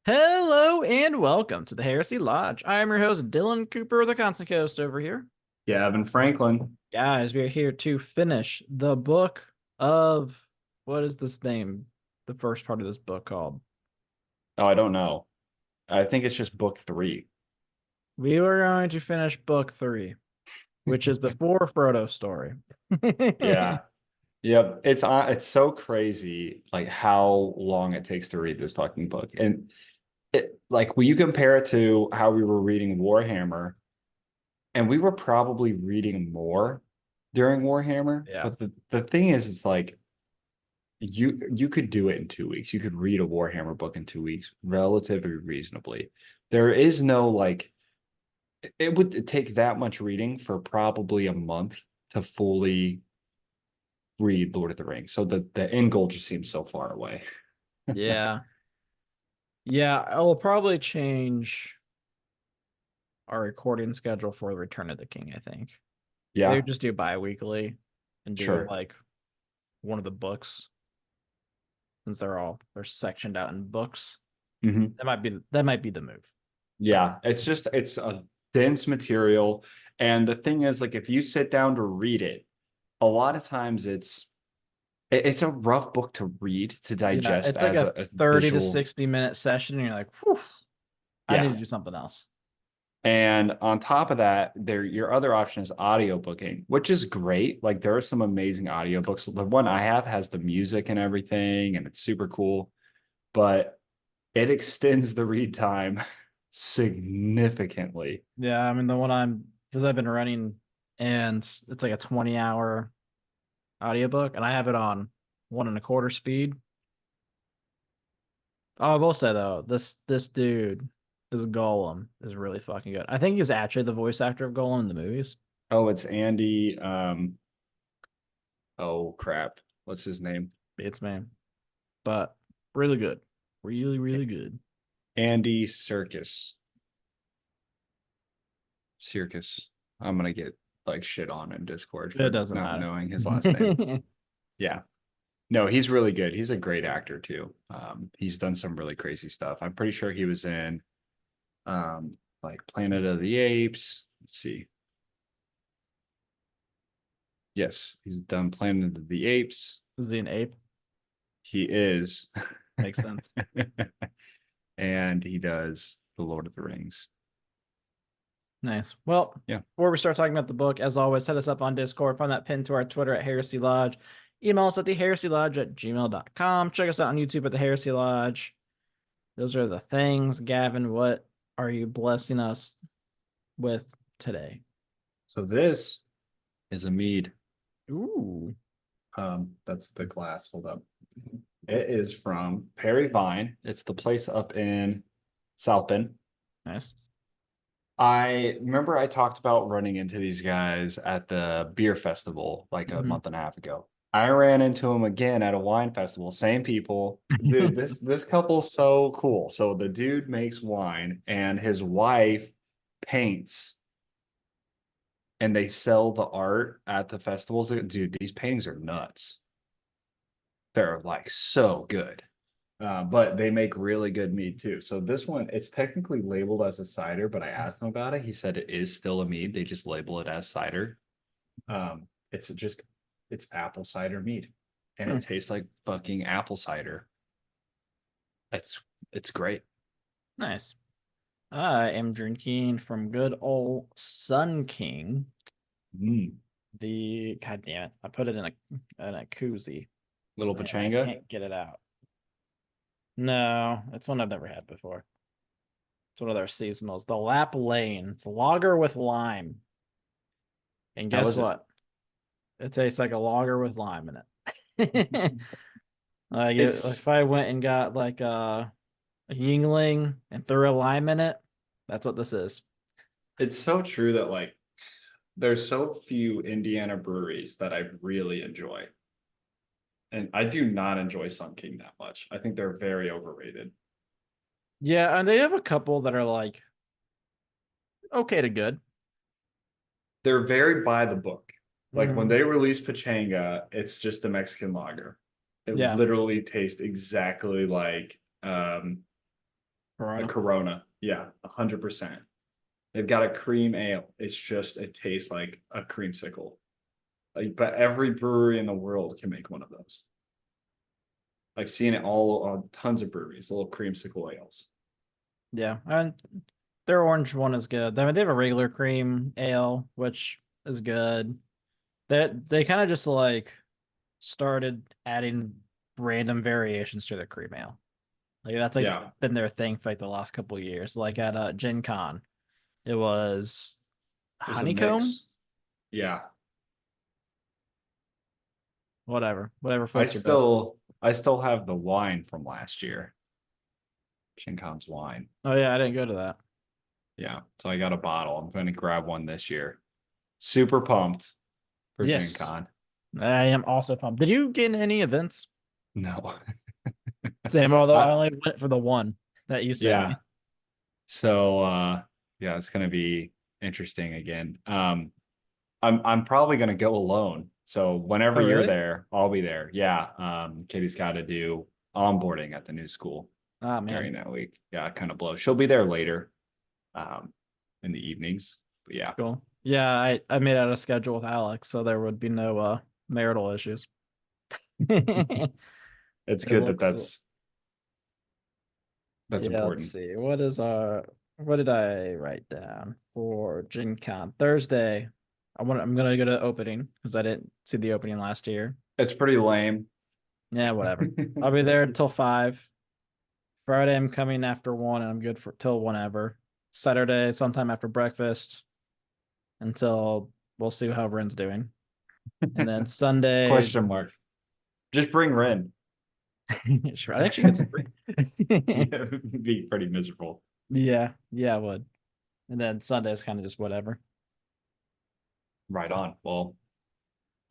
Hello and welcome to the Heresy Lodge. I am your host, Dylan Cooper, the Constant Coast over here. Gavin Franklin. Guys, we are here to finish the book of what is this name? The first part of this book called. Oh, I don't know. I think it's just book three. We were going to finish book 3, which is before Frodo's story. Yeah. Yep. It's so crazy like how long it takes to read this fucking book. And will you compare it to how we were reading Warhammer? And we were probably reading more during Warhammer. Yeah. But the thing is, it's like you could do it in 2 weeks. You could read a Warhammer book in 2 weeks relatively reasonably. There is no it would take that much reading for probably a month to fully read Lord of the Rings. So the end goal just seems so far away. Yeah. Yeah, I will probably change our recording schedule for Return of the King, I think. Maybe Yeah, just do bi-weekly and do sure. like one of the books. Since they're sectioned out in books. Hmm. That might be the move. Yeah, it's a dense material. And the thing is, like if you sit down to read it, a lot of times it's a rough book to read to Yeah, digest it's like as a a 30 to visual. 60-minute session, and you're like, whew, I need Yeah. to do something else. And on top of that, your other option is audio booking, which is great. Like there are some amazing audiobooks. The one I have has the music and everything, and it's super cool, but it extends the read time significantly. Yeah, I mean because I've been running and it's like a 20-hour audiobook, and I have it on 1.25 speed. Oh, I will say though, this dude, this Gollum is really fucking good. I think he's actually the voice actor of Gollum in the movies. Oh, it's Andy. Oh crap. What's his name? It's man. But really good. Really, really good. Andy Circus. I'm gonna get like shit on in Discord It for doesn't not matter. knowing his last name. Yeah. No, he's really good. He's a great actor too. He's done some really crazy stuff. I'm pretty sure he was in like Planet of the Apes. Let's see. Yes, he's done Planet of the Apes. Is he an ape? He is. Makes sense. And he does The Lord of the Rings. Nice. Well, Yeah. before we start talking about the book, as always, hit us up on Discord. Find that pin to our Twitter at Heresy Lodge. Email us at theheresylodge@gmail.com. Check us out on YouTube at the Heresy Lodge. Those are the things. Gavin, what are you blessing us with today? So this is a mead. Ooh, That's the glass. Hold up. It is from Perry Vine. It's the place up in South Bend. nice. I remember I talked about running into these guys at the beer festival like a Mhm. month and a half ago. I ran into them again at a wine festival, same people. Dude, this couple's so cool. So the dude makes wine and his wife paints and they sell the art at the festivals. Dude, these paintings are nuts. They're like so good. But they make really good mead too. So this one, it's technically labeled as a cider, but I asked him about it. He said it is still a mead. They just label it as cider. It's just it's apple cider mead, and Hmm, it tastes like fucking apple cider. It's it's great. nice. I am drinking from good old Sun King. Mm. God damn it. I put it in a koozie Little and I pachanga. can't get it out. No, it's one I've never had before. It's one of their seasonals. The Lap Lane. It's lager with lime. And How guess is it? what? It tastes like a lager with lime in it. Like if It's I went and got like a Yingling and threw a lime in it, that's what this is. it's so true that like there's so few Indiana breweries that I really enjoy. And I do not enjoy Sun King that much. I think they're very overrated. Yeah, and they have a couple that are like okay to good. They're very by the book. Like when Hmm. they release Pachanga, it's just a Mexican lager. It Yeah. literally tastes exactly like A Corona. Corona. Yeah, 100%. They've got a cream ale. It tastes like a creamsicle. Like, but every brewery in the world can make one of those. I've seen it all on tons of breweries, little creamsicle ales. Yeah, and their orange one is good. I mean, they have a regular cream ale, which is good. They kind of just like started adding random variations to their cream ale. Like that's like Yeah, been their thing for like the last couple of years. Like at Gen Con, it was it was a honeycomb, mix. Yeah, whatever I floats your boat. still I still have the wine from last year, Shinkan's wine. Oh yeah, I didn't go to that. Yeah, so I got a bottle. I'm going to grab one this year. Super pumped for Gen Yes, Con. I am also pumped. Did you get in any events? No. Same, although I I, only went for the one that you sent yeah. me. So yeah, it's gonna be interesting again. I'm probably gonna go alone. So whenever Oh you're really? there, I'll be there. Yeah. Katie's got to do onboarding at the new school Oh man, during that week. Yeah, kind of blow. She'll be there later, um, in the evenings. But yeah, cool. Yeah, I made out a schedule with Alex, so there would be no marital issues. It it's good that looks that's Yeah, let's important. see. What did I write down for Gen Con? Thursday. I'm gonna go to opening because I didn't see the opening last year. It's pretty lame. Yeah, whatever. I'll be there until 5. Friday I'm coming after 1 and I'm good for till whenever. Saturday, sometime after breakfast until we'll see how Ren's doing. And then Sunday, Question mark. Just bring Ren. sure, I think she gets a free. Yeah, it'd be pretty miserable. Yeah, I would. And then Sunday is kind of just whatever. Right on. Well,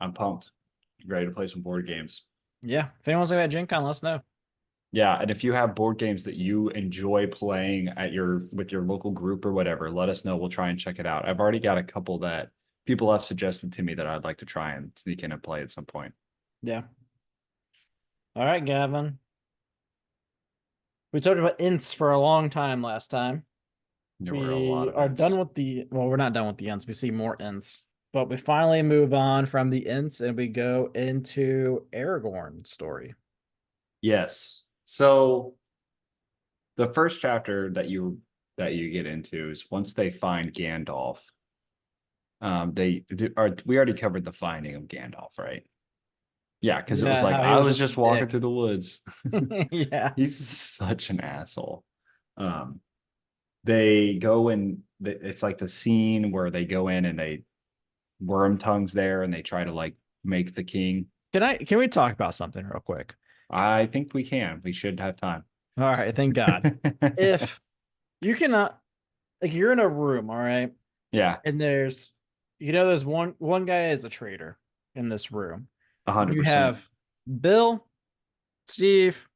I'm pumped. Ready to play some board games. Yeah. If anyone's looking at Gen Con, let us know. Yeah, and if you have board games that you enjoy playing at your with your local group or whatever, let us know. We'll try and check it out. I've already got a couple that people have suggested to me that I'd like to try and sneak in and play at some point. Yeah. All right, Gavin. We talked about ints for a long time last time. There were a lot We of are ends. done with well, we're not done with the ints. We see more ints, but we finally move on from the ints and we go into Aragorn's story. Yes. So the first chapter that you get into is once they find Gandalf. We already covered the finding of Gandalf, right? Yeah, because it was Yeah, like how he I was was just a just walking dick. through the woods. Yeah. He's such an asshole. Um, they go in. It's like the scene where they go in and they worm tongues there and they try to like make the king. Can we talk about something real quick? I think we can. We should have time. All right, thank God. If you cannot like you're in a room, all right, Yeah, and there's one guy is a traitor in this room. You 100%. have Bill, Steve,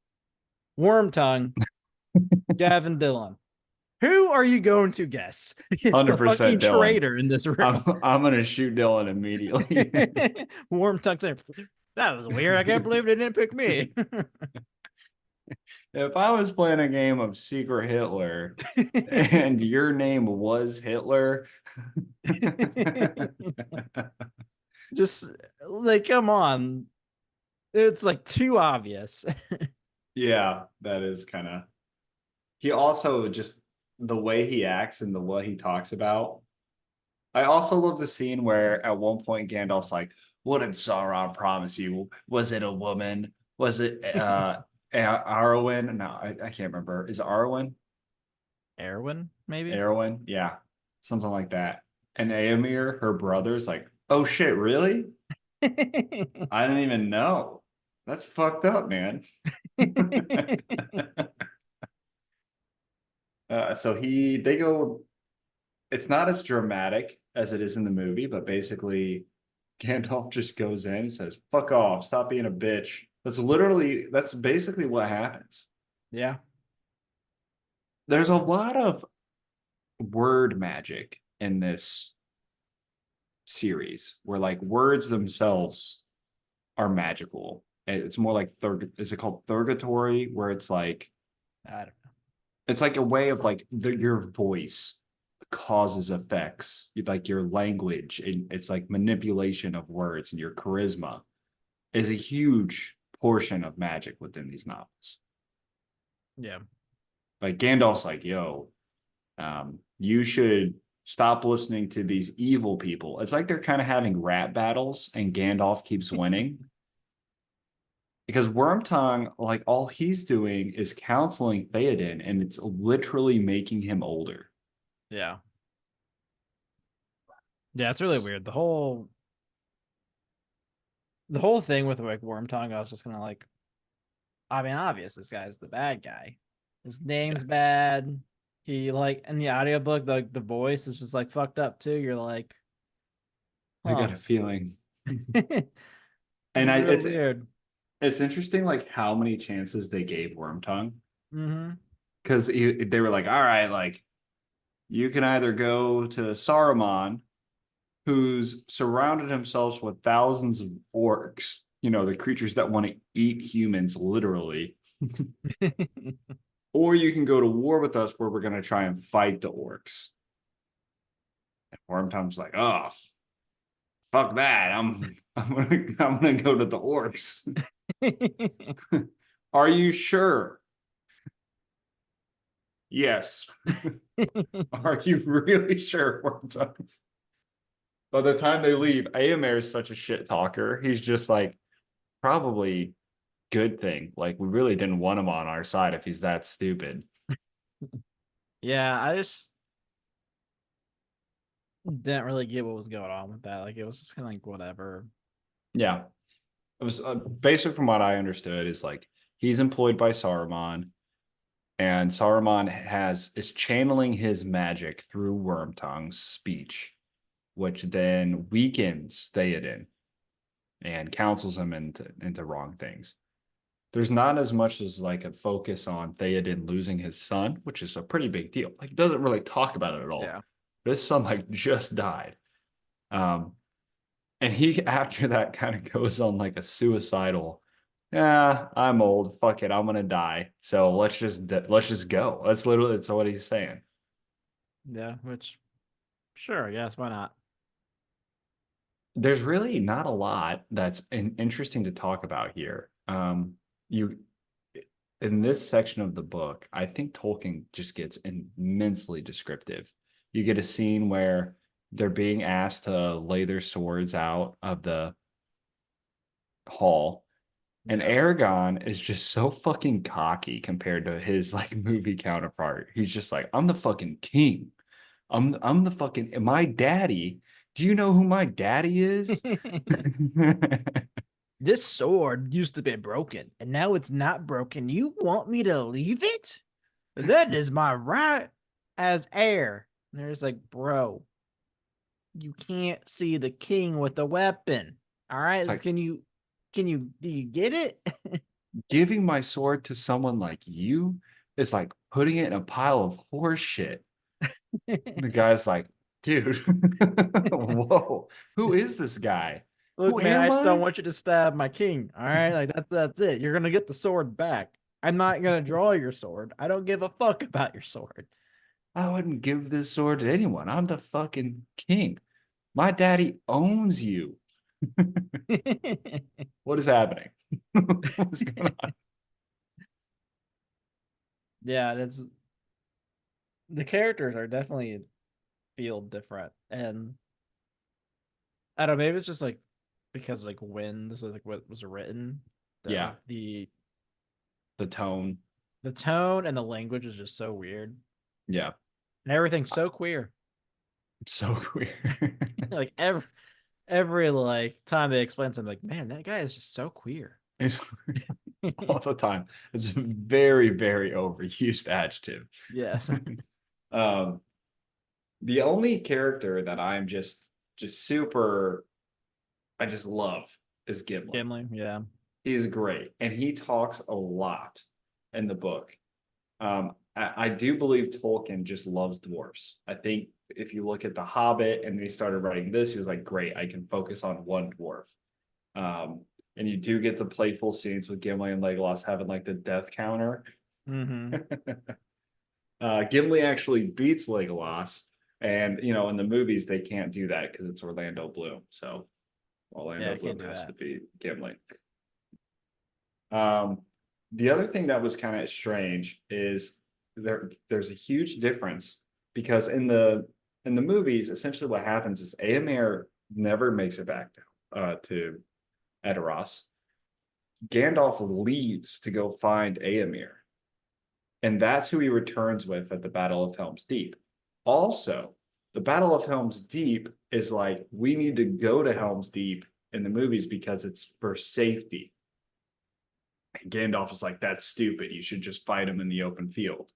Wormtongue, Gavin, Dillon. Who are you going to guess? It's the fucking 100% Dylan. traitor in this I'm room. I'm gonna shoot Dylan immediately. Wormtongue saying, "That was weird. I can't believe they didn't pick me." If I was playing a game of Secret Hitler and your name was Hitler, Just like, come on. It's like too obvious. yeah, that is kind of. He also just the way he acts and the way he talks about. I also love the scene where at one point Gandalf's like, "What did Sauron promise you? Was it a woman? Was it Arwen? No, I can't remember. Is it Arwen? Erwin, maybe? Arwen? Yeah, something like that." And Aemir, her brother's like, "Oh shit, really? I didn't even know. That's fucked up, man." So they go. It's not as dramatic as it is in the movie, but basically, Gandalf just goes in and says, "Fuck off! Stop being a bitch." That's basically what happens. Yeah. There's a lot of word magic in this series, where like words themselves are magical. It's more like is it called Thurgatory, where it's like I don't know. It's like a way of like your voice causes effects, like your language, and it's like manipulation of words, and your charisma is a huge portion of magic within these novels. Yeah. Like Gandalf's like, yo, you should stop listening to these evil people. It's like they're kind of having rap battles, and Gandalf keeps winning. Because Wormtongue, like all he's doing is counseling Theoden, and it's literally making him older. Yeah. Yeah, it's really weird. The whole thing with like Wormtongue, I was just gonna like, I mean, obvious this guy's the bad guy. His name's Yeah, bad. He like in the audiobook, the voice is just like fucked up too. You're like, I got huh. a feeling. This And is I real weird. it's interesting like how many chances they gave Wormtongue. Mm-hmm. Because they were like, all right, like you can either go to Saruman, who's surrounded himself with thousands of orcs, the creatures that want to eat humans literally, or you can go to war with us where we're going to try and fight the orcs. And Wormtongue's like, oh, fuck that. I'm gonna go to the orcs. Are you sure? Yes. Are you really sure, Wormtongue? By the time they leave, Aemir is such a shit talker. He's just like, probably good thing. Like, we really didn't want him on our side if he's that stupid. Yeah, I just didn't really get what was going on with that. Like, it was just kind of like whatever. Yeah. It was basically from what I understood is like he's employed by Saruman, and Saruman is channeling his magic through Wormtongue's speech, which then weakens Theoden and counsels him into wrong things. There's not as much as like a focus on Theoden losing his son, which is a pretty big deal. Like, it doesn't really talk about it at all. Yeah. His son like just died. Um, and he after that kind of goes on like a suicidal, yeah, I'm old, fuck it, I'm gonna die, so let's just go. That's what he's saying. Yeah, which sure, yes, why not? There's really not a lot that's interesting to talk about here. You in this section of the book, I think Tolkien just gets immensely descriptive. You get a scene where they're being asked to lay their swords out of the hall. And Yeah. Aragon is just so fucking cocky compared to his like movie counterpart. He's just like, I'm the fucking king. I'm the fucking my daddy. Do you know who my daddy is? This sword used to be broken, and now it's not broken. You want me to leave it? That is my right as heir. And there's like, bro, you can't see the king with the weapon. All It's right, like do you get it? giving my sword to someone like you is like putting it in a pile of horse shit. The guy's like, dude, whoa, who is this guy? Look, Who man, I am just don't I? want you to stab my king. All right, like that's it. You're gonna get the sword back. I'm not gonna draw your sword. I don't give a fuck about your sword. I wouldn't give this sword to anyone. I'm the fucking king. My daddy owns you. What is happening? What's going on? Yeah, that's the characters are definitely feel different, and I don't know, maybe it's just like because like when this is like what was written, that Yeah, like the tone. the tone and the language is just so weird, Yeah, and everything's so queer. it's so queer. Like every like time they explain something, like man, that guy is just so queer. All the time. It's a very, very overused adjective. Yes. Um, the only character that I'm just super I just love is Gimli. Gimli, yeah. He's great, and he talks a lot in the book. I do believe Tolkien just loves dwarfs. I think if you look at The Hobbit and he started writing this, he was like, great, I can focus on one dwarf. And you do get the playful scenes with Gimli and Legolas having like the death counter. Mm-hmm. Gimli actually beats Legolas, and in the movies they can't do that because it's Orlando Bloom. So Yeah, Orlando I can't Bloom do has to that. beat Gimli. Um, the other thing that was kind of strange is there's a huge difference because in the movies, essentially what happens is Aemir never makes it back to Edoras. Gandalf leaves to go find Aemir, and that's who he returns with at the Battle of Helm's Deep. Also, the Battle of Helm's Deep is like, we need to go to Helm's Deep in the movies because it's for safety. And Gandalf is like, that's stupid. You should just fight him in the open field.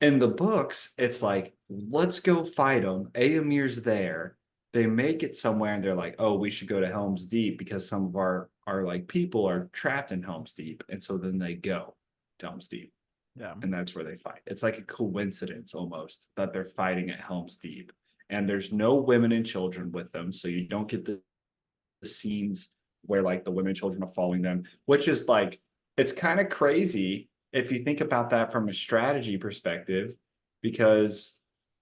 In the books, it's like, let's go fight him. Aemir's there. They make it somewhere and they're like, oh, we should go to Helm's Deep because some of our like people are trapped in Helm's Deep. And so then they go to Helm's Deep. Yeah. And that's where they fight. It's like a coincidence almost that they're fighting at Helm's Deep. And there's no women and children with them. So you don't get the scenes where like the women and children are following them, which is like, it's kind of crazy if you think about that from a strategy perspective, because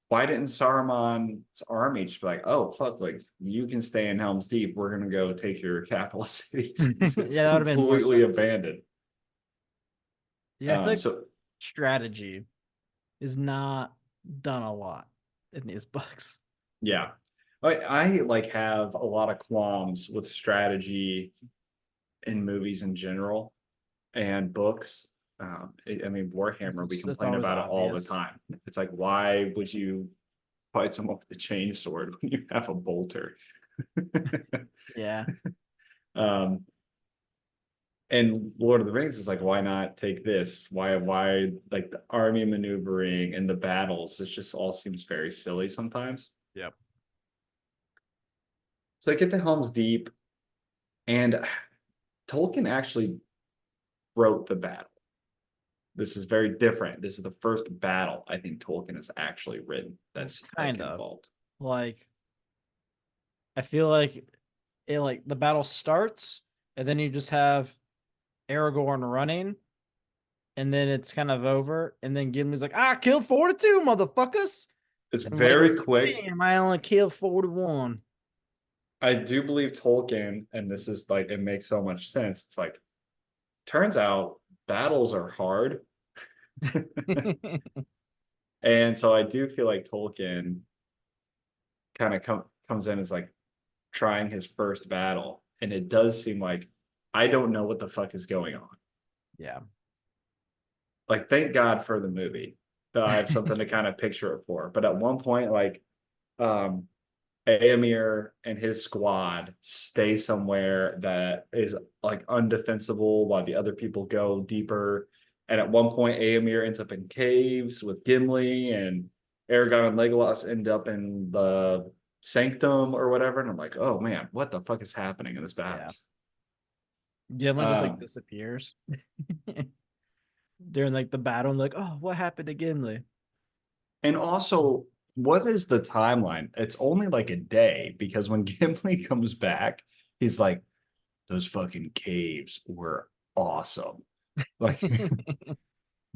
why didn't Saruman's army just be like, oh fuck, like you can stay in Helm's Deep, we're gonna go take your capital city since Yeah, it's that would have been more completely sense. abandoned. Yeah, I feel like So strategy is not done a lot in these books. yeah, I like have a lot of qualms with strategy in movies in general and books. I mean, Warhammer, we It's complain always about it all the obvious. time. It's like, why would you fight someone with a chainsword when you have a bolter? Yeah. um, and Lord of the Rings is like, why not take this? Why like the army maneuvering and the battles? It just all seems very silly sometimes. Yep. So I get to Helm's Deep, and Tolkien actually wrote the battle. This is very different. This is the first battle I think Tolkien has actually written that's like Kind of. involved. Like I feel like it like the battle starts and then you just have Aragorn running and then it's kind of over and then Gimli's like, I killed 42 motherfuckers. It's And Legolas very like, quick. damn, I only killed 41. I do believe Tolkien, and this is like, it makes so much sense. It's like, turns out battles are hard. And so I do feel like Tolkien kind of comes in as like trying his first battle. And it does seem like I don't know what the fuck is going on. Yeah. Like, thank God for the movie that I have something to kind of picture it for. But at one point, like, um, Aemir and his squad stay somewhere that is like undefensible while the other people go deeper. And at one point, Aemir ends up in caves with Gimli, and Aragorn and Legolas end up in the sanctum or whatever. And I'm like, oh man, what the fuck is happening in this battle? Yeah. Gimli just like Um, disappears during like the battle. And like, oh, what happened to Gimli? and also, what is the timeline? It's only like a day because when Gimli comes back, he's like, those fucking caves were awesome. Like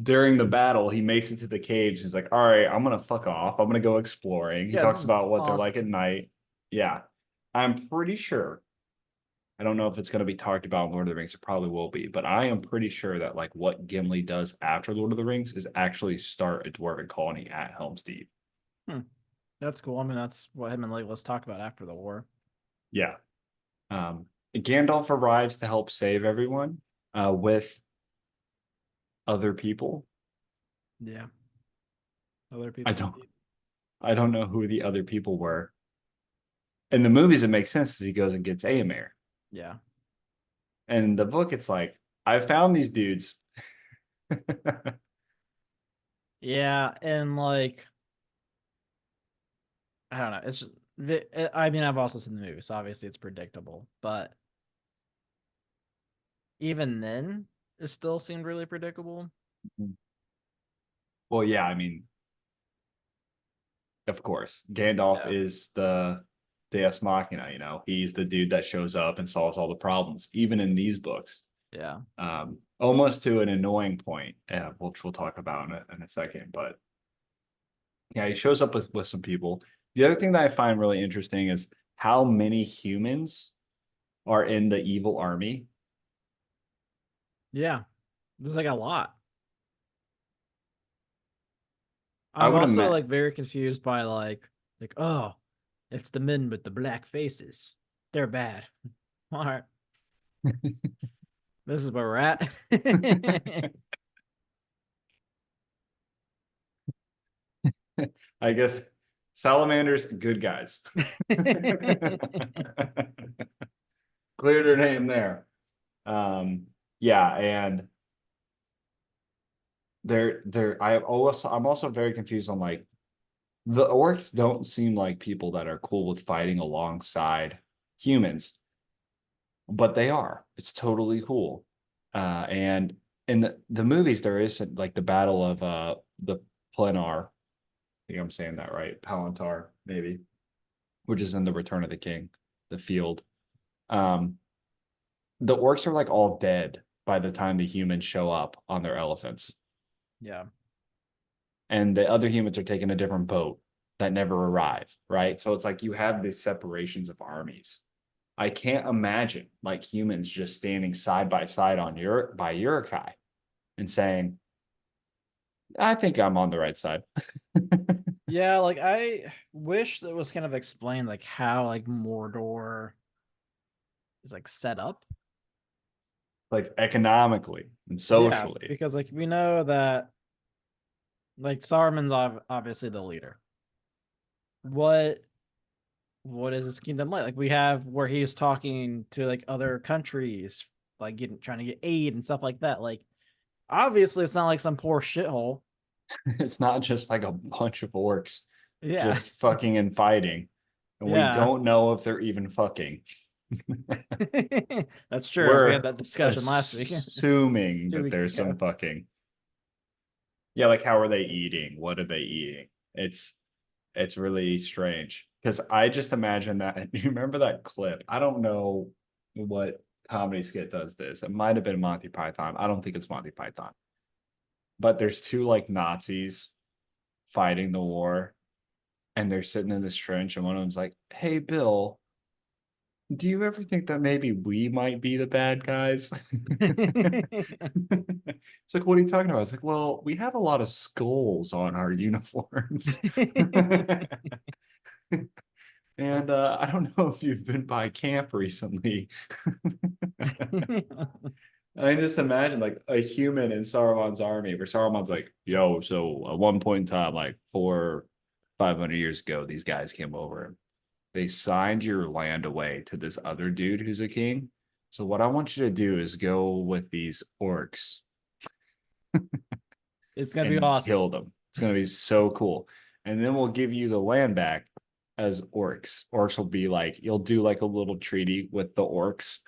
during the battle, he makes it to the caves. He's like, all right, I'm gonna fuck off. I'm gonna go exploring. He Yeah, this talks is about what they're like at awesome. night. Yeah. I'm pretty sure. I don't know if it's gonna be talked about in Lord of the Rings. It probably will be, but I am pretty sure that like what Gimli does after Lord of the Rings is actually start a dwarven colony at Helm's Deep. Hmm. That's cool. I mean, that's what him and Legolas talk about after the war. Yeah. Gandalf arrives to help save everyone with other people. Yeah. Other I people don't indeed. I don't know who the other people were. In the movies, it makes sense as he goes and gets Aemir. Yeah. And in the book, it's like, I found these dudes. Yeah. And like, I don't know. I mean, I've also seen the movie, so obviously it's predictable. But even then, it still seemed really predictable. Well, yeah, I mean, of course, Gandalf Yeah. is the Deus Machina, he's the dude that shows up and solves all the problems, even in these books. Yeah. Almost to an annoying point, which we'll talk about in a second. But yeah, he shows up with some people. The other thing that I find really interesting is how many humans are in the evil army. Yeah. There's like a lot. I I'm would also imagine. like very confused by like oh, it's the men with the black faces. They're bad. All right. This is where we're at. I guess salamanders, good guys. Clear their name there. Um, yeah, and I'm also very confused on like the orcs don't seem like people that are cool with fighting alongside humans, but they are. It's totally cool. And in the movies, there is like the battle of the Plenar. I think I'm saying that right. Palantar, maybe, which is in the Return of the King, the field. Um, the orcs are like all dead by the time the humans show up on their elephants. Yeah. And the other humans are taking a different boat that never arrive, right? So it's like you have these separations of armies. I can't imagine like humans just standing side by side on your by Urukai and saying, I think I'm on the right side. Yeah, like I wish that was kind of explained like how like Mordor is like set up. Like economically and Yeah, socially. because like we know that like Saruman's obviously the leader. What what is his kingdom like? Like we have where he's talking to like other countries, like getting trying to get aid and stuff like that. Like obviously it's not like some poor shithole. It's not just like a bunch of orcs Yeah. just fucking and fighting. And we Yeah. don't know if they're even fucking. That's true. We had We're that discussion last week, assuming two that weeks there's ago. some fucking. Yeah, like how are they eating? What are they eating? It's really strange because I just imagine that. You remember that clip? I don't know what comedy skit does this. It might have been Monty Python. I don't think it's Monty Python. But there's two like Nazis fighting the war, and they're sitting in this trench, and one of them's like, "Hey, Bill, do you ever think that maybe we might be the bad guys?" It's like, what are you talking about? It's like, well, we have a lot of skulls on our uniforms. And I don't know if you've been by camp recently. I just imagine like a human in Saruman's army, where Saruman's like, yo, so at one point in time, like 500 years ago, these guys came over. They signed your land away to this other dude who's a king. So what I want you to do is go with these orcs It's gonna be and awesome. kill them. It's gonna be so cool. And then we'll give you the land back as orcs. Orcs will be like, you'll do like a little treaty with the orcs,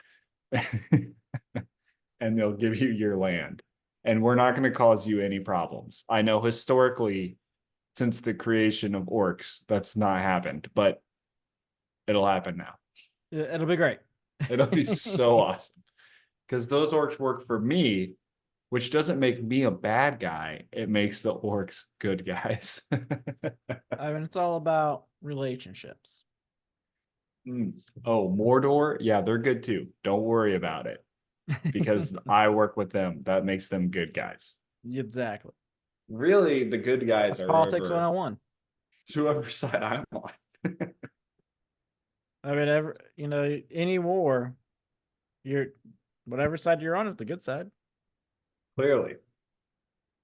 and they'll give you your land. And we're not going to cause you any problems. I know historically, since the creation of orcs, that's not happened, but it'll happen now. It'll be great. It'll be so awesome because those orcs work for me, which doesn't make me a bad guy. It makes the orcs good guys. I mean, it's all about relationships. Oh, Mordor. Yeah, they're good too. Don't worry about it because I work with them. That makes them good guys. Exactly. Really, the good guys That's are politics whoever 101. whoever side I'm on. I mean, any war, you're whatever side you're on is the good side. Clearly,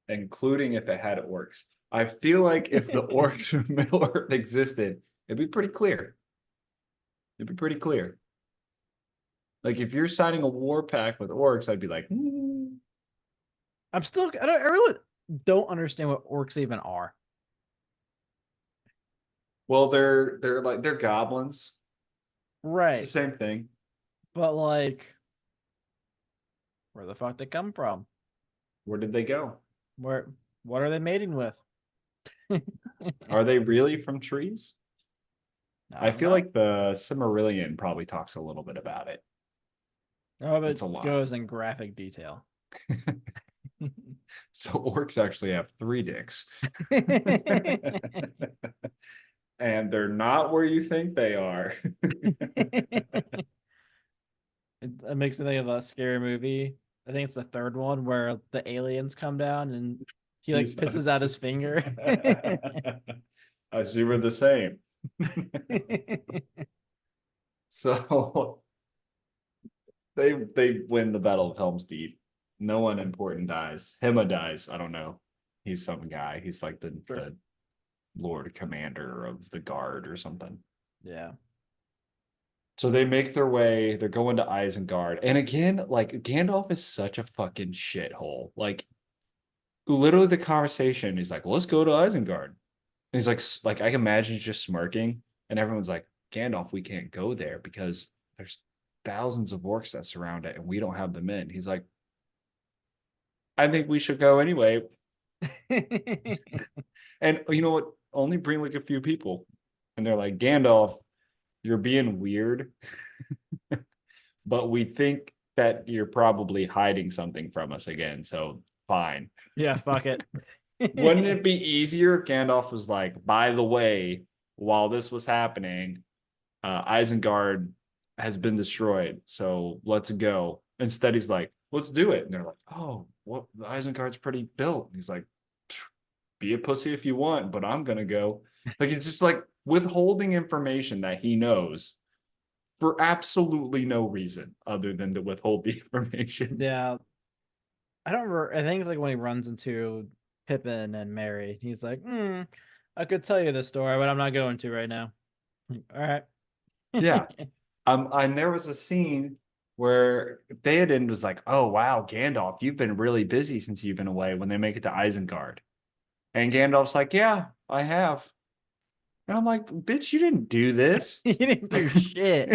including if it had orcs. I feel like if the orcs from Middle Earth existed, it'd be pretty clear. It'd be pretty clear. Like if you're signing a war pact with orcs, I'd be like, I really don't understand what orcs even are. well, they're goblins. It's the Right. same thing. But like, where the fuck they come from? Where did they go? Where what are they mating with? I Are they really from trees? I don't feel know. like the Cimmerillion probably talks a little bit about it. Oh, but It's a it lot. goes in graphic detail. So orcs actually have 3 dicks. And they're not where you think they are. It makes me think of a scary movie. I think it's the third one where the aliens come down and he like He's pisses out his finger. I see we're the same. So they win the Battle of Helm's Deep. No one important dies. Hema dies. I don't know. He's some guy. He's like Sure. the Lord Commander of the Guard or something. Yeah. So they make their way, they're going to Isengard. And again, like Gandalf is such a fucking shithole. Like literally the conversation is like, let's go to Isengard. And he's like I can imagine he's just smirking, and everyone's like, Gandalf, we can't go there because there's thousands of orcs that surround it and we don't have the men. He's like, I think we should go anyway. And you know what? Only bring like a few people. And they're like, Gandalf, you're being weird, but we think that you're probably hiding something from us again. So fine. Yeah, fuck it. Wouldn't it be easier if Gandalf was like, by the way, while this was happening, Isengard has been destroyed. So let's go. Instead, he's like, let's do it. And they're like, oh, well, the Isengard's pretty built. And he's like, be a pussy if you want, but I'm gonna go. Like it's just like withholding information that he knows for absolutely no reason other than to withhold the information. Yeah. I don't remember. I think it's like when he runs into Pippin and Mary. He's like, I could tell you the story, but I'm not going to right now. All right. Yeah. And there was a scene where Theoden was like, oh wow, Gandalf, you've been really busy since you've been away when they make it to Isengard. And Gandalf's like, yeah, I have. And I'm like, bitch, you didn't do this. You didn't do shit.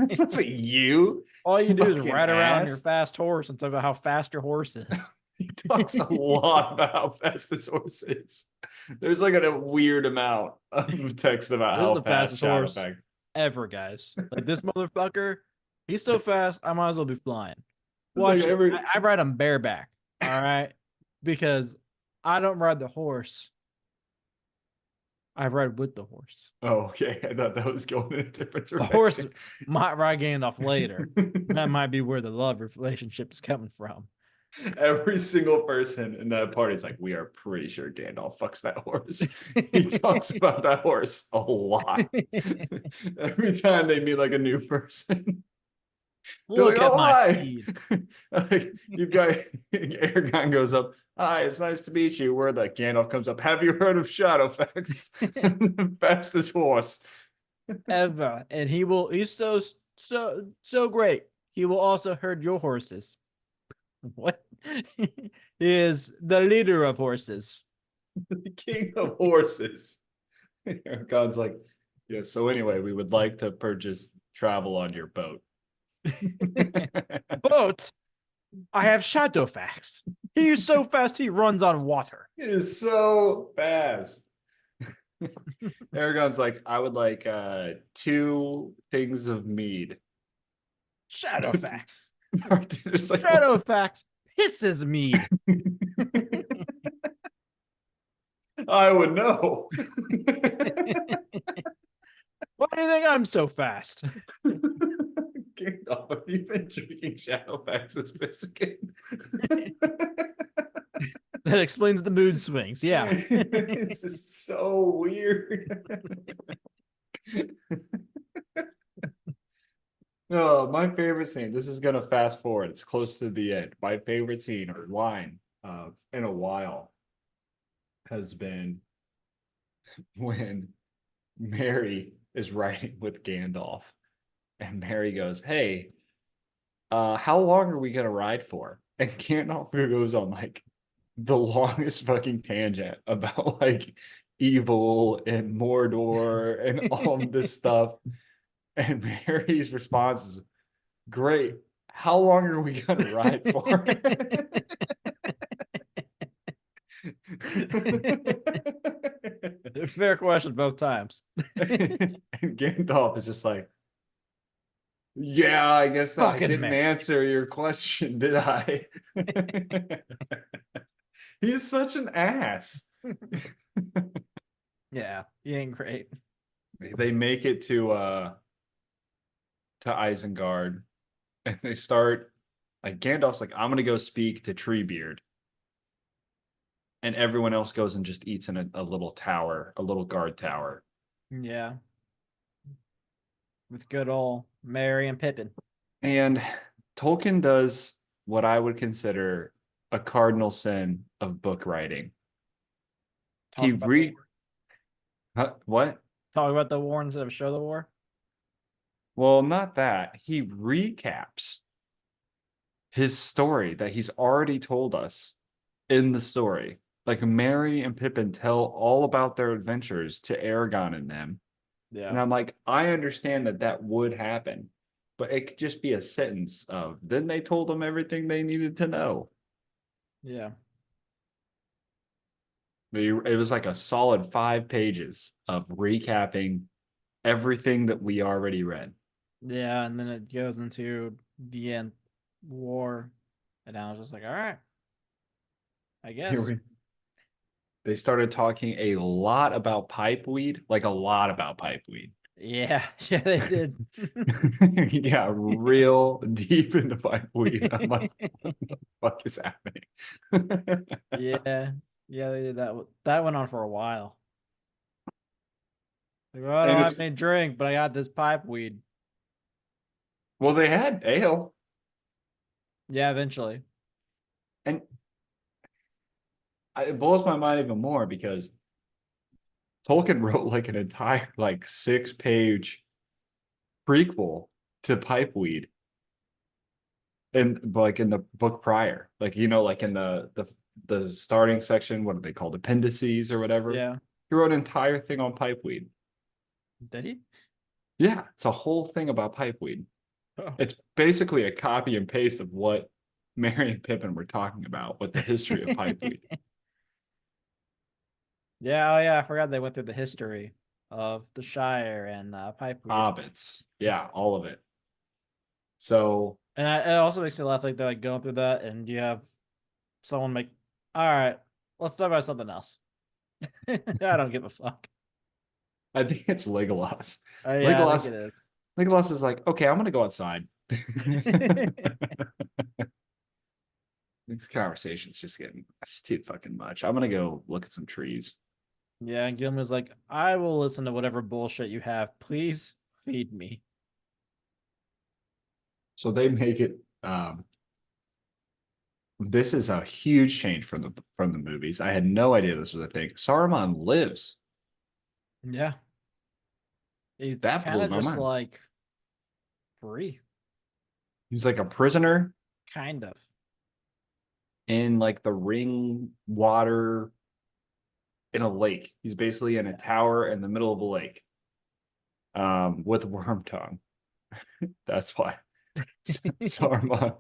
This wasn't you. All you do is Fucking ride around on your ass. fast horse and talk about how fast your horse is. He talks a lot about how fast this horse is. There's like a weird amount of text about This is how the fast fastest horse Shadowfax. ever, guys. Like this motherfucker, he's so fast, I might as well be flying. It's like Watch it. every I ride him bareback, all right? Because I don't ride the horse. I ride with the horse. Oh, okay. I thought that was going in a different The horse direction. might ride Gandalf later. That might be where the love relationship is coming from. Every single person in that party is like, we are pretty sure Gandalf fucks that horse. He talks about that horse a lot. Every time they meet like a new person. They're Look like, at oh, my hi. steed. Like, you've got Aragorn goes up. Hi, it's nice to meet you. Where the Gandalf comes up. Have you heard of Shadowfax? The fastest horse. Ever. And he's so great. He will also herd your horses. What? He is the leader of horses. The king of horses. Aragorn's like, yeah, so anyway, we would like to purchase travel on your boat. Boat. I have Shadowfax. He is so fast he runs on water. It is so fast. Aragorn's like, I would like 2 things of mead. Shadowfax. Bartender's like, Shadowfax pisses me. I would know. Why do you think I'm so fast? Gandalf, have you been drinking Shadowfax's biscuit? That explains the mood swings. Yeah. This is so weird. No, my favorite scene. This is gonna fast forward. It's close to the end. My favorite scene or line in a while has been when Mary is riding with Gandalf, and Mary goes, "Hey, how long are we gonna ride for?" And Gandalf goes on like the longest fucking tangent about like evil and Mordor and all of this stuff. And Mary's response is, great. How long are we gonna ride for? Fair question both times. And Gandalf is just like, Yeah, I guess I Fucking didn't man. answer your question, did I? He's such an ass. Yeah, he ain't great. They make it to Isengard and they start like Gandalf's like, I'm gonna go speak to Treebeard. And everyone else goes and just eats in a little tower, a little guard tower. Yeah, with good old Mary and Pippin. And Tolkien does what I would consider a cardinal sin of book writing. He Talk about the re what? talk about the war instead of show the war. Well, not that. He recaps his story that he's already told us in the story. Like Mary and Pippin tell all about their adventures to Aragon and them. Yeah, And I'm like, I understand that that would happen, but it could just be a sentence of, then they told them everything they needed to know. yeah, It was like a solid 5 pages of recapping everything that we already read. yeah, and then it goes into the end war, and I was just like, all right, I guess. They started talking a lot about pipeweed, like a lot about pipeweed. Yeah, yeah, they did. Yeah, real deep into pipeweed. I'm like, what the fuck is happening? Yeah, yeah, they did that. That went on for a while. Like, well, I And don't it's have any drink, but I got this pipe weed. well, they had ale, Yeah, eventually. and it blows my mind even more because Tolkien wrote like an entire like 6 page prequel to pipeweed, and like in the book prior, like like in the starting section, what are they called, appendices or whatever. Yeah. He wrote an entire thing on pipeweed. Did he? Yeah, it's a whole thing about pipeweed. Oh. It's basically a copy and paste of what Merry and Pippin were talking about with the history of pipeweed. Yeah, oh yeah, I forgot they went through the history of the Shire and pipeweed. Hobbits, yeah, all of it. So And it also makes me laugh like they're like going through that, and you have someone make, all right, let's talk about something else. I don't give a fuck. I think it's Legolas. Oh yeah, I think Legolas, it is. Legolas is like, okay, I'm gonna go outside. This conversation's just getting it's too fucking much. I'm gonna go look at some trees. Yeah, and Gilman's like, I will listen to whatever bullshit you have. Please feed me. So they make it. This is a huge change from the movies. I had no idea this was a thing. Saruman lives. Yeah. It's That kind blew of my just mind. like free, He's like a prisoner kind of. in like the ring water in a lake. He's basically in a tower in the middle of a lake, with worm tongue. That's why. Saruman,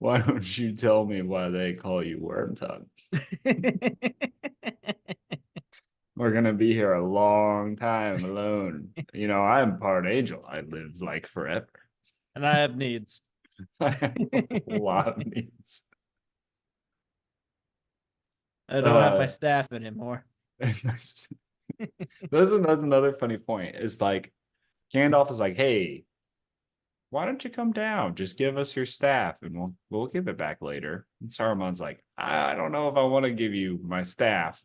why don't you tell me why they call you worm tongue? We're gonna be here a long time alone. I'm part angel. I live like forever. And I have needs. I have a lot of needs. I don't have my Uh, staff anymore. that's another funny point. Is like Gandalf is like, hey, why don't you come down? Just give us your staff and we'll give it back later. And Saruman's like, I don't know if I want to give you my staff.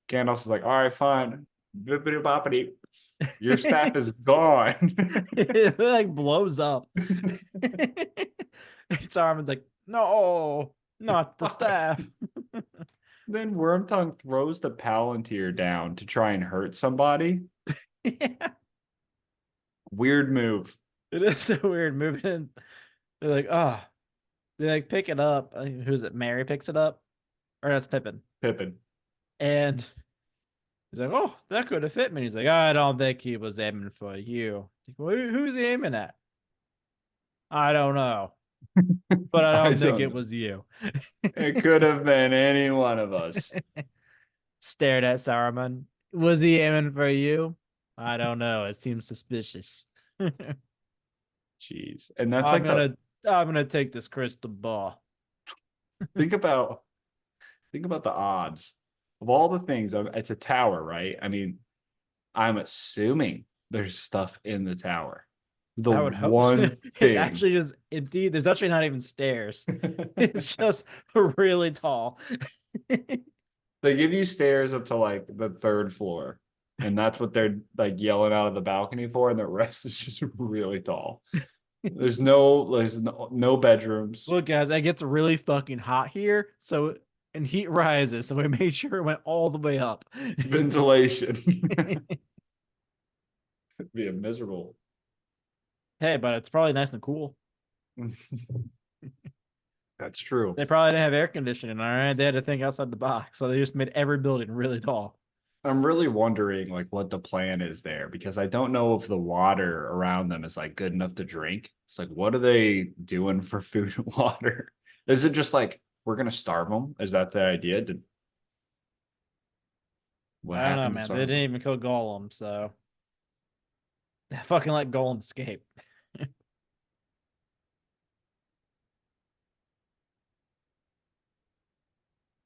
Gandalf's like, all right, fine. Bippity boppity. Your staff is gone. It like blows up. Saruman's like, no, not the staff. Then Wormtongue throws the Palantir down to try and hurt somebody. Yeah, Weird move. it is a weird move. And they're like, oh, they like pick it up. Who's it? Mary picks it up, or that's Pippin. Pippin. And he's like, oh, that could have fit me. He's like, I don't think he was aiming for you. Like, well, who's he aiming at? I don't know, but I I don't think don't it know. was you. It could have been any one of us. Stared at Saruman. Was he aiming for you? I don't know. It seems suspicious. Jeez. And that's I'm like the gonna take this crystal ball. think about the odds of all the things. It's a tower, right? I mean, I'm assuming there's stuff in the tower. The I would hope so. one It's thing actually just indeed. There's actually not even stairs. It's just really tall. they give you stairs up to like the third floor, and that's what they're like yelling out of the balcony for, and the rest is just really tall. There's no bedrooms, Look, guys, it gets really fucking hot here, so and heat rises, so we made sure it went all the way up. ventilation. It'd be a miserable. Hey, but it's probably nice and cool. That's true. They probably didn't have air conditioning, all right? They had to think outside the box, so they just made every building really tall. I'm really wondering like what the plan is there because I don't know if the water around them is like good enough to drink. It's like, what are they doing for food and water? Is it just like we're gonna starve them? Is that the idea? What I don't know, happened to man. They starve didn't them? even kill Golem, so fucking let Golem escape.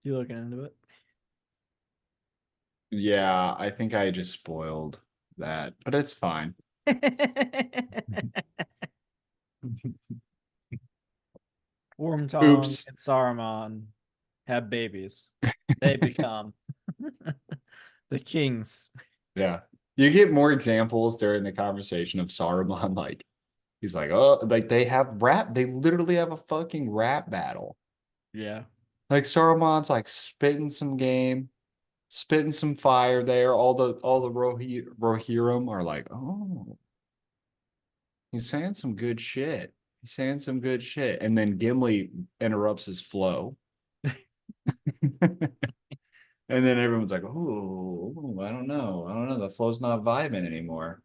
You looking into Yeah, I think I just spoiled that, but it's fine. it? Wormtongue Oops. and Saruman have babies. They become the kings. Yeah. You get more examples during the conversation of Saruman, like he's like, oh, like they literally have a fucking rap battle. Yeah. Like Saruman's like spitting some game, spitting some fire there. All the Rohirrim are like, oh, he's saying some good shit. He's saying some good shit. And then Gimli interrupts his flow. And then everyone's like, oh, I don't know. I don't know. The flow's not vibing anymore.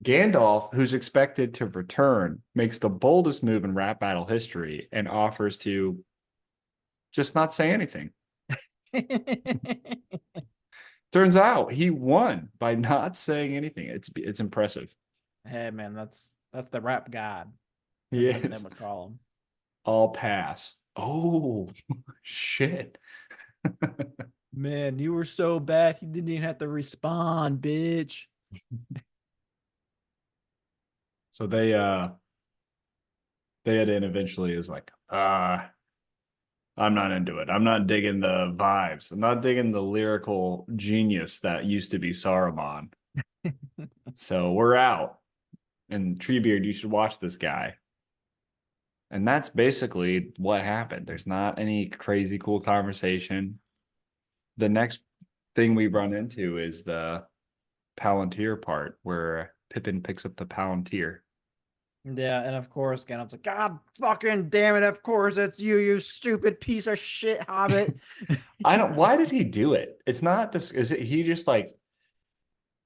Gandalf, who's expected to return, makes the boldest move in rap battle history and offers to just not say anything. Turns out he won by not saying anything. It's impressive. Hey man, that's the rap god, He as they is. would call him. All pass. Oh shit. Man, you were so bad he didn't even have to respond, bitch. So they had in eventually is like, I'm not into it. I'm not digging the vibes. I'm not digging the lyrical genius that used to be Saruman. So we're out. And Treebeard, you should watch this guy. And that's basically what happened. There's not any crazy cool conversation. The next thing we run into is the Palantir part where Pippin picks up the Palantir. Yeah, and of course, Gandalf's like, God fucking damn it, of course it's you, you stupid piece of shit hobbit. I don't why did he do it? It's not this is it he just like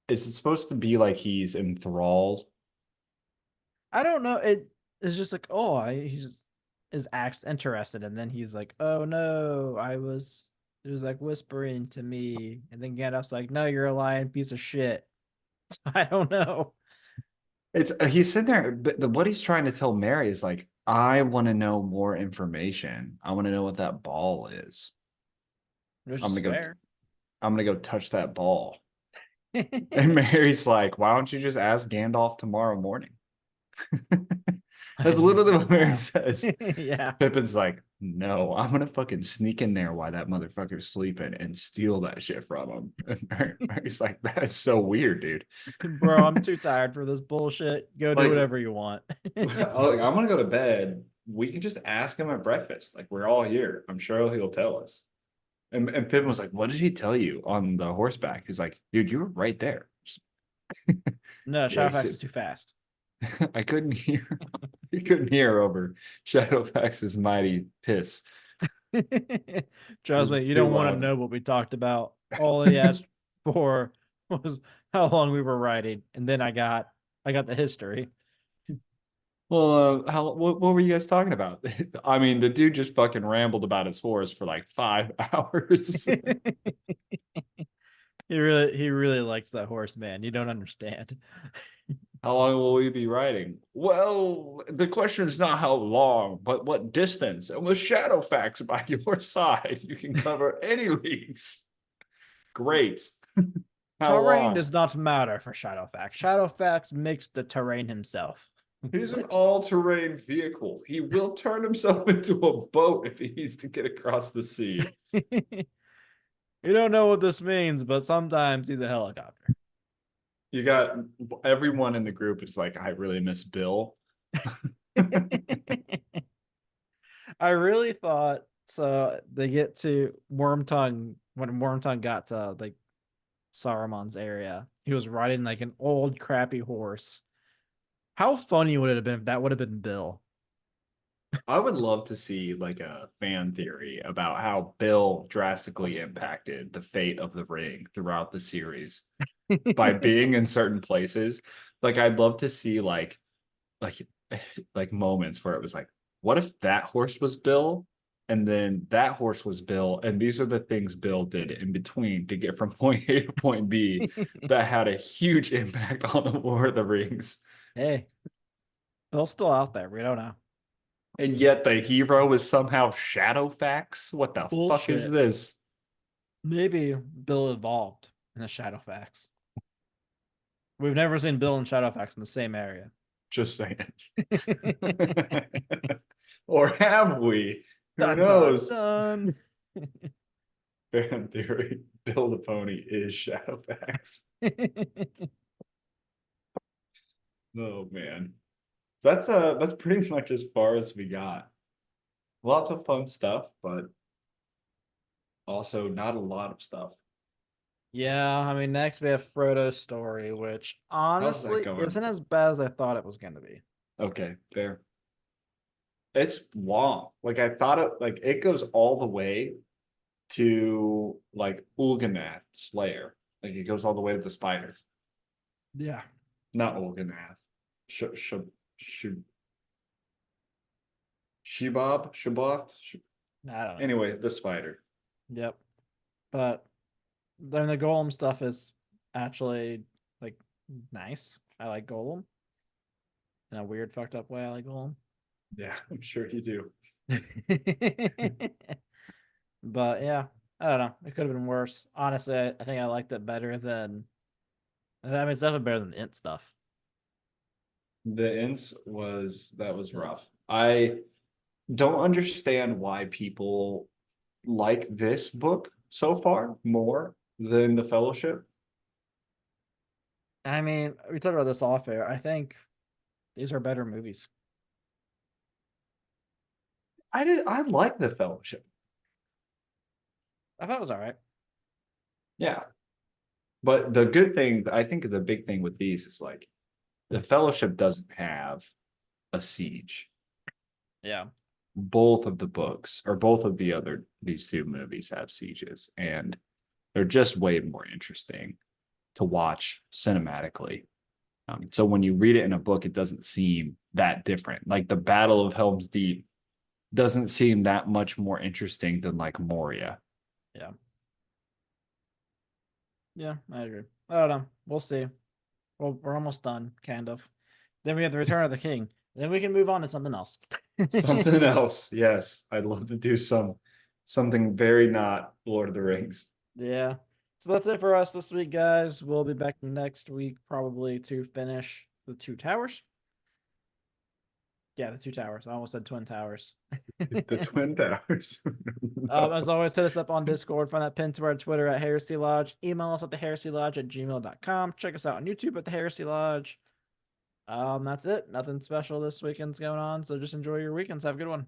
is it supposed to be like he's enthralled? I don't know. It is just like, oh, he just is acts interested, and then he's like, oh no, it was like whispering to me, and then Gandalf's like, no, you're a lying piece of shit. I don't know. It's he's sitting there, but what he's trying to tell Mary is like, I want to know more information. I want to know what that ball is. Which I'm is gonna go. fair. I'm gonna go touch that ball. And Mary's like, why don't you just ask Gandalf tomorrow morning? That's literally what Mary Wow. says. Yeah. Pippin's like, no, I'm gonna fucking sneak in there while that motherfucker's sleeping and steal that shit from him. And Mary's like, that is so weird, dude. Bro, I'm too tired for this bullshit. Go do Like, whatever you want. I'm gonna go to bed. We can just ask him at breakfast. Like, we're all here. I'm sure he'll tell us. And Pippin was like, what did he tell you on the horseback? He's like, dude, you were right there. No, Yeah, he Shadowfax said, is too fast. I couldn't hear. He couldn't hear over Shadowfax's mighty piss. Trust It's me, you too don't want to loud. know what we talked about. All he asked for was how long we were riding, and then I got the history. Well, what were you guys talking about? I mean, the dude just fucking rambled about his horse for like 5 hours. He really likes that horse, man. You don't understand. How long will we be riding? Well, the question is not how long, but what distance. And with Shadowfax by your side, you can cover any leagues. Great. How Terrain long? does not matter for Shadowfax. Shadowfax makes the terrain himself. He's an all-terrain vehicle. He will turn himself into a boat if he needs to get across the sea. You don't know what this means, but sometimes he's a helicopter. You got everyone in the group is like, I really miss Bill. I really thought so. They get to Wormtongue when Wormtongue got to like Saruman's area. He was riding like an old crappy horse. How funny would it have been if that would have been Bill? I would love to see like a fan theory about how Bill drastically impacted the fate of the ring throughout the series by being in certain places. Like I'd love to see like like moments where it was like, what if that horse was Bill? And then that horse was Bill, and these are the things Bill did in between to get from point A to point B that had a huge impact on the War of the Rings. Hey, Bill's still out there. We don't know. And yet the hero is somehow Shadowfax. What the fuck is Bullshit. this? Maybe Bill evolved in the Shadowfax. We've never seen Bill and Shadowfax in the same area. Just saying. Or have we? Who Dun dun knows? dun. Fan theory. Bill the pony is Shadowfax. Oh man. That's pretty much as far as we got. Lots of fun stuff, but also not a lot of stuff. Yeah, I mean, next we have Frodo's story, which How's that honestly going? isn't as bad as I thought it was going to be. Okay, fair. It's long. Like I thought it goes all the way to like Ulganath Slayer. Like it goes all the way to the spider. Yeah. Not Ulganath. Sh sh sh Shibob? Shiboth? I don't know. Anyway, the spider. Yep. But then the Golem stuff is actually like nice. I like Golem in a weird, fucked up way. I like Golem. Yeah, I'm sure you do. But yeah, I don't know. It could have been worse. Honestly, I think I liked it better than. I mean, it's definitely better than the Int stuff. The Ints that was rough. I don't understand why people like this book so far more than the Fellowship. I mean, we talked about this off air. I think these are better movies. I like the Fellowship. I thought it was all right. Yeah. But the good thing, I think the big thing with these is like the Fellowship doesn't have a siege. Yeah. Both of the books or both of these two movies have sieges, and they're just way more interesting to watch cinematically. So when you read it in a book, it doesn't seem that different. Like the Battle of Helm's Deep doesn't seem that much more interesting than like Moria. Yeah. Yeah, I agree. I don't know. We'll see. Well, we're almost done, kind of. Then we have the Return of the King. Then we can move on to something else. Something else. Yes, I'd love to do something very not Lord of the Rings. Yeah. So that's it for us this week, guys. We'll be back next week probably to finish the Two Towers. Yeah, the Two Towers. I almost said Twin Towers. The Twin Towers. As always, hit us up on Discord. Find that pinned to our Twitter at Heresy Lodge. Email us at theheresiolodge@gmail.com. Check us out on YouTube at the Heresy Lodge. That's it. Nothing special this weekend's going on. So just enjoy your weekends. Have a good one.